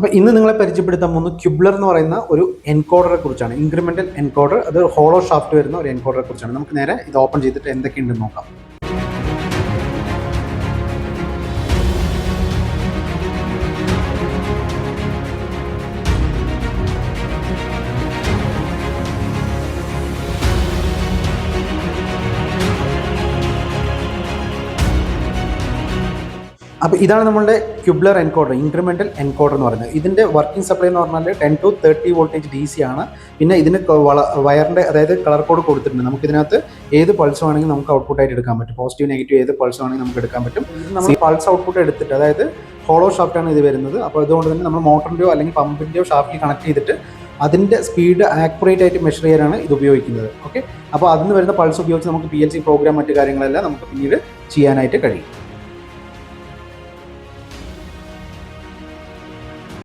അപ്പോൾ ഇന്ന് നിങ്ങളെ പരിചയപ്പെടുത്താൻ പോകുന്ന ക്യുബ്ലർ എന്ന് പറയുന്ന ഒരു എൻകോഡറെ കുറിച്ചാണ്. ഇൻക്രിമെൻ്റൽ എൻകോഡർ, അത് ഹോളോ ഷാഫ്റ്റ് വരുന്ന ഒരു എൻകോഡറെ കുറിച്ചാണ്. നമുക്ക് നേരെ ഇത് ഓപ്പൺ ചെയ്തിട്ട് എന്തൊക്കെയുണ്ടെന്ന് നോക്കാം. അപ്പോൾ ഇതാണ് നമ്മളുടെ ക്യുബ്ലർ എൻകോഡർ, ഇൻക്രിമെൻ്റൽ എൻകോഡർ എന്ന് പറയുന്നത്. ഇതിൻ്റെ വർക്കിംഗ് സപ്ലൈ എന്ന് പറഞ്ഞാൽ 10 to 30 വോൾട്ടേജ് DC ആണ്. പിന്നെ ഇതിന് വയറിൻ്റെ അതായത് കളർ കോഡ് കൊടുത്തിട്ടുണ്ട്. നമുക്കിതിനകത്ത് ഏത് പൾസ് വേണമെങ്കിൽ നമുക്ക് ഔട്ട്പുട്ടായിട്ട് എടുക്കാൻ പറ്റും. പോസിറ്റീവ് നെഗറ്റീവ് ഏത് പൾസ് വേണമെങ്കിൽ നമുക്ക് എടുക്കാൻ പറ്റും. നമ്മൾ പൾസ് ഔട്ട്പുട്ട് എടുത്തിട്ട്, അതായത് ഹോളോ ഷാഫ്റ്റാണ് ഇത് വരുന്നത്. അപ്പോൾ അതുകൊണ്ട് തന്നെ നമ്മൾ മോട്ടറിൻ്റെയോ അല്ലെങ്കിൽ പമ്പിൻ്റെയോ ഷാഫ്റ്റിൽ കണക്ട് ചെയ്തിട്ട് അതിൻ്റെ സ്പീഡ് ആക്യുറേറ്റ് ആയിട്ട് മെഷർ ചെയ്യാനാണ് ഇത് ഉപയോഗിക്കുന്നത്. ഓക്കെ, അപ്പോൾ അതിന് വരുന്ന പൾസ് ഉപയോഗിച്ച് നമുക്ക് PLC പ്രോഗ്രാം മറ്റു കാര്യങ്ങളെല്ലാം നമുക്ക് പിന്നീട് ചെയ്യാനായിട്ട് കഴിയും.